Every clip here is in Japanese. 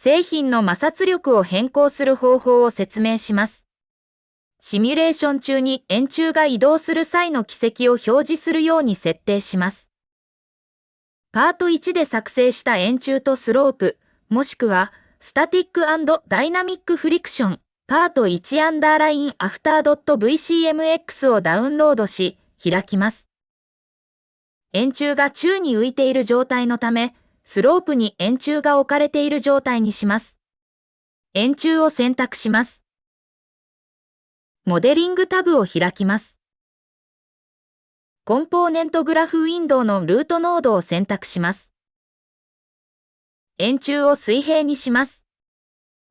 製品の摩擦力を変更する方法を説明します。シミュレーション中に円柱が移動する際の軌跡を表示するように設定します。パート1で作成した円柱とスロープ、もしくはスタティック&ダイナミックフリクション、パート1アンダーラインアフター .vcmx をダウンロードし、開きます。円柱が宙に浮いている状態のため、スロープに円柱が置かれている状態にします。円柱を選択します。モデリングタブを開きます。コンポーネントグラフウィンドウのルートノードを選択します。円柱を水平にします。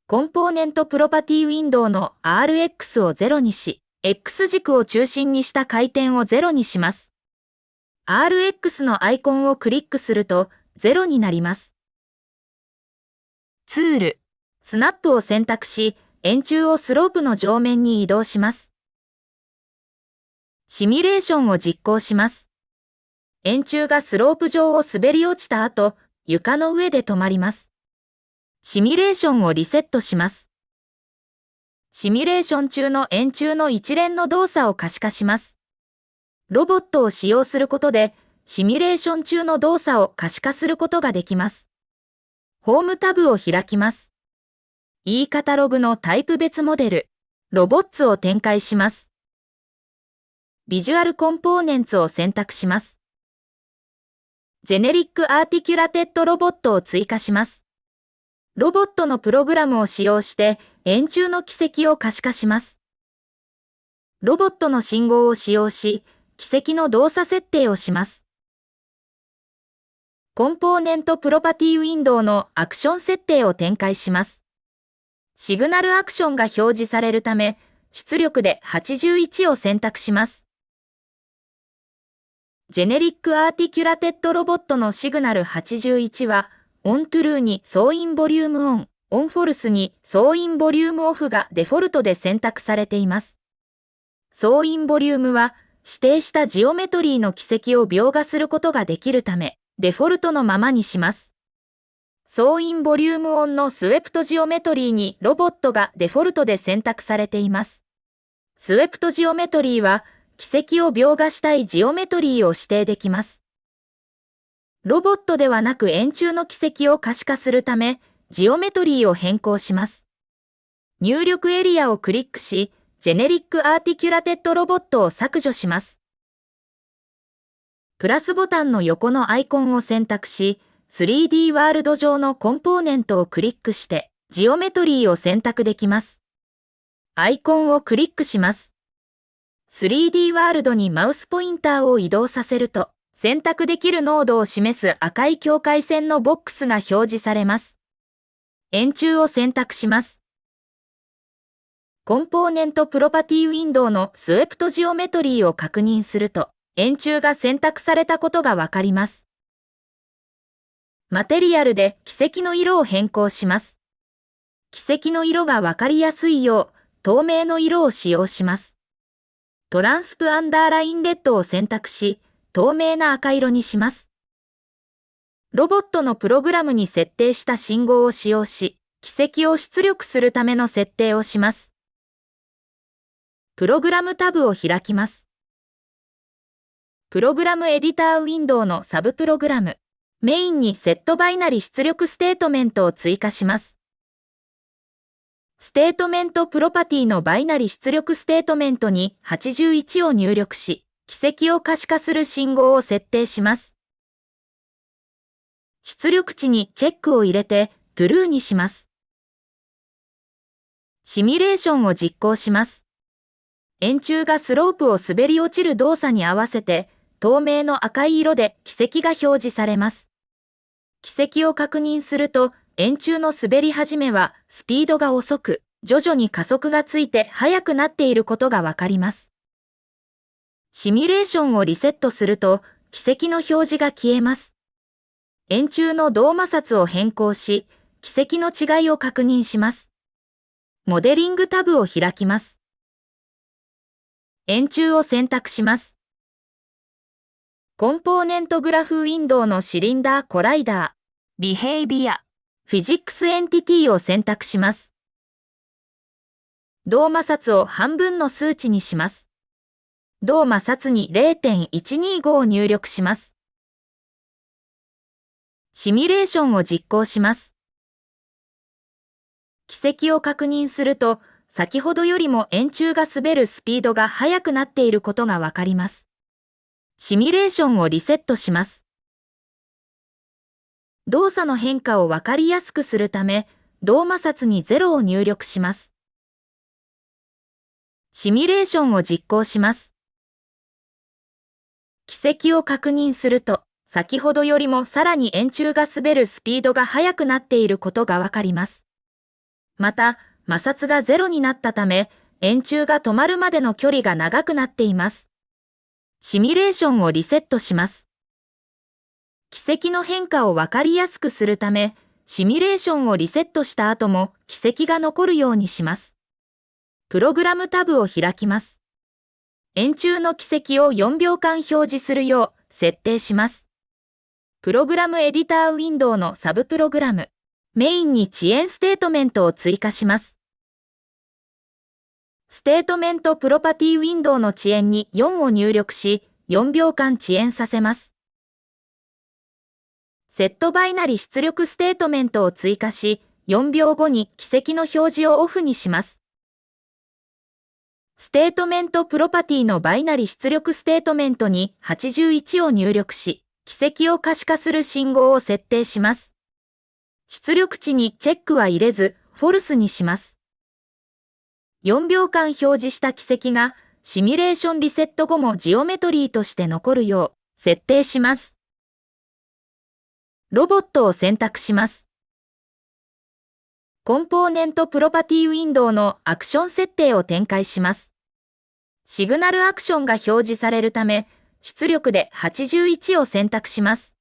コンポーネントプロパティウィンドウの RX を0にし、X 軸を中心にした回転を0にします。RX のアイコンをクリックすると0になります。ツール、スナップを選択し、円柱をスロープの上面に移動します。シミュレーションを実行します。円柱がスロープ上を滑り落ちた後、床の上で止まります。シミュレーションをリセットします。シミュレーション中の円柱の一連の動作を可視化します。ロボットを使用することで、シミュレーション中の動作を可視化することができます。ホームタブを開きます。E カタログのタイプ別モデル、ロボッツを展開します。ビジュアルコンポーネンツを選択します。ジェネリックアーティキュラテッドロボットを追加します。ロボットのプログラムを使用して円柱の軌跡を可視化します。ロボットの信号を使用し、軌跡の動作設定をします。コンポーネントプロパティウィンドウのアクション設定を展開します。シグナルアクションが表示されるため、出力で81を選択します。ジェネリックアーティキュラテッドロボットのシグナル81は、オントゥルーに総インボリュームオン、オンフォルスに総インボリュームオフがデフォルトで選択されています。総インボリュームは、指定したジオメトリーの軌跡を描画することができるため、デフォルトのままにします。総インボリュームオンのスウェプトジオメトリーにロボットがデフォルトで選択されています。スウェプトジオメトリーは、軌跡を描画したいジオメトリーを指定できます。ロボットではなく円柱の軌跡を可視化するため、ジオメトリーを変更します。入力エリアをクリックし、ジェネリックアーティキュラテッドロボットを削除します。プラスボタンの横のアイコンを選択し、3D ワールド上のコンポーネントをクリックして、ジオメトリーを選択できます。アイコンをクリックします。3D ワールドにマウスポインターを移動させると、選択できるノードを示す赤い境界線のボックスが表示されます。円柱を選択します。コンポーネントプロパティウィンドウのスウェプトジオメトリーを確認すると、円柱が選択されたことがわかります。マテリアルで軌跡の色を変更します。軌跡の色がわかりやすいよう、透明の色を使用します。トランスプアンダーラインレッドを選択し、透明な赤色にします。ロボットのプログラムに設定した信号を使用し、軌跡を出力するための設定をします。プログラムタブを開きます。プログラムエディターウィンドウのサブプログラム、メインにセットバイナリ出力ステートメントを追加します。ステートメントプロパティのバイナリ出力ステートメントに81を入力し、軌跡を可視化する信号を設定します。出力値にチェックを入れて True にします。シミュレーションを実行します。円柱がスロープを滑り落ちる動作に合わせて、透明の赤い色で軌跡が表示されます。軌跡を確認すると、円柱の滑り始めはスピードが遅く、徐々に加速がついて速くなっていることがわかります。シミュレーションをリセットすると、軌跡の表示が消えます。円柱の動摩擦を変更し、軌跡の違いを確認します。モデリングタブを開きます。円柱を選択します。コンポーネントグラフウィンドウのシリンダーコライダー、ビヘイビア、フィジックスエンティティを選択します。同摩擦を半分の数値にします。同摩擦に 0.125 を入力します。シミュレーションを実行します。軌跡を確認すると、先ほどよりも円柱が滑るスピードが速くなっていることがわかります。シミュレーションをリセットします。動作の変化をわかりやすくするため、同摩擦に0を入力します。シミュレーションを実行します。軌跡を確認すると、先ほどよりもさらに円柱が滑るスピードが速くなっていることがわかります。また、摩擦が0になったため、円柱が止まるまでの距離が長くなっています。シミュレーションをリセットします。軌跡の変化をわかりやすくするため、シミュレーションをリセットした後も軌跡が残るようにします。プログラムタブを開きます。円柱の軌跡を4秒間表示するよう設定します。プログラムエディターウィンドウのサブプログラム、メインに遅延ステートメントを追加します。ステートメントプロパティウィンドウの遅延に4を入力し、4秒間遅延させます。セットバイナリ出力ステートメントを追加し、4秒後に軌跡の表示をオフにします。ステートメントプロパティのバイナリ出力ステートメントに81を入力し、軌跡を可視化する信号を設定します。出力値にチェックは入れず、フォルスにします。4秒間表示した軌跡が、シミュレーションリセット後もジオメトリーとして残るよう、設定します。ロボットを選択します。コンポーネントプロパティウィンドウのアクション設定を展開します。シグナルアクションが表示されるため、出力で81を選択します。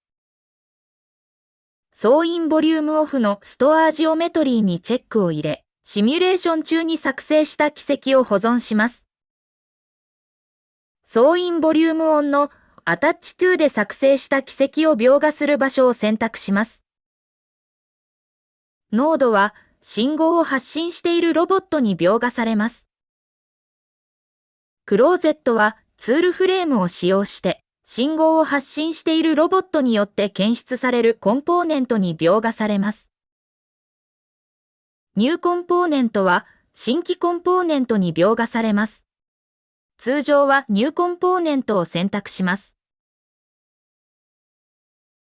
総インボリュームオフのストアジオメトリーにチェックを入れ、シミュレーション中に作成した軌跡を保存します。総インボリュームオンのアタッチトゥで作成した軌跡を描画する場所を選択します。ノードは信号を発信しているロボットに描画されます。クローゼットはツールフレームを使用して、信号を発信しているロボットによって検出されるコンポーネントに描画されます。ニューコンポーネントは新規コンポーネントに描画されます。通常はニューコンポーネントを選択します。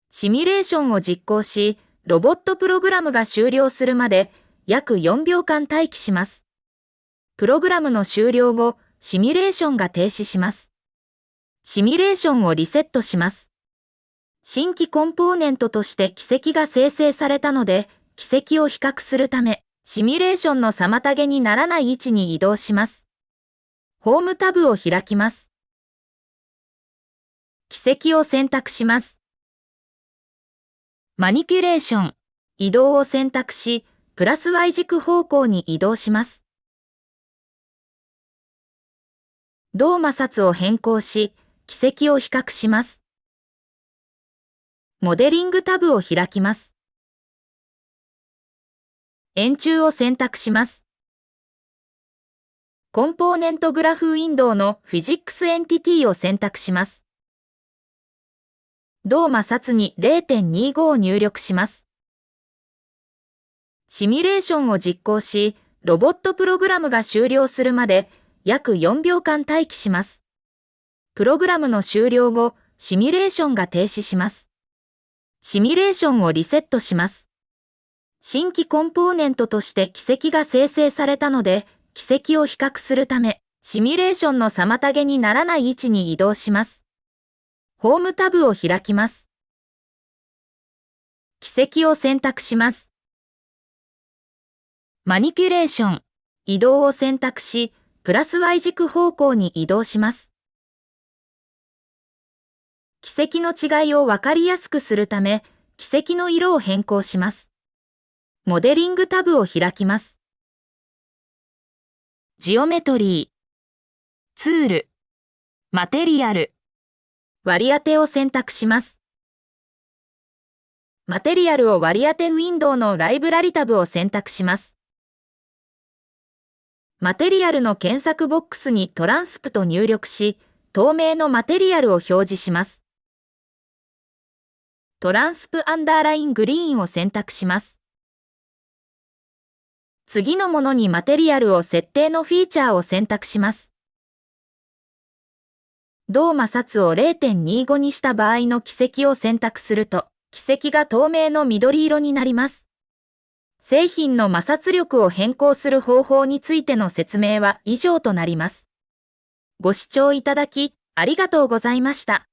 シミュレーションを実行し、ロボットプログラムが終了するまで約4秒間待機します。プログラムの終了後、シミュレーションが停止します。シミュレーションをリセットします。新規コンポーネントとして軌跡が生成されたので、軌跡を比較するため、シミュレーションの妨げにならない位置に移動します。ホームタブを開きます。軌跡を選択します。マニピュレーション、移動を選択し、プラス Y 軸方向に移動します。同摩擦を変更し、軌跡を比較します。モデリングタブを開きます。円柱を選択します。コンポーネントグラフウィンドウのフィジックスエンティティを選択します。同摩擦に 0.25 を入力します。シミュレーションを実行し、ロボットプログラムが終了するまで約4秒間待機します。プログラムの終了後、シミュレーションが停止します。シミュレーションをリセットします。新規コンポーネントとして軌跡が生成されたので、軌跡を比較するため、シミュレーションの妨げにならない位置に移動します。ホームタブを開きます。軌跡を選択します。マニピュレーション、移動を選択し、プラス Y 軸方向に移動します。軌跡の違いをわかりやすくするため、軌跡の色を変更します。モデリングタブを開きます。ジオメトリー、ツール、マテリアル、割り当てを選択します。マテリアルを割り当てウィンドウのライブラリタブを選択します。マテリアルの検索ボックスにトランスプと入力し、透明のマテリアルを表示します。トランスプアンダーライングリーンを選択します。次のものにマテリアルを設定のフィーチャーを選択します。同摩擦を 0.25 にした場合の軌跡を選択すると、軌跡が透明の緑色になります。製品の摩擦力を変更する方法についての説明は以上となります。ご視聴いただき、ありがとうございました。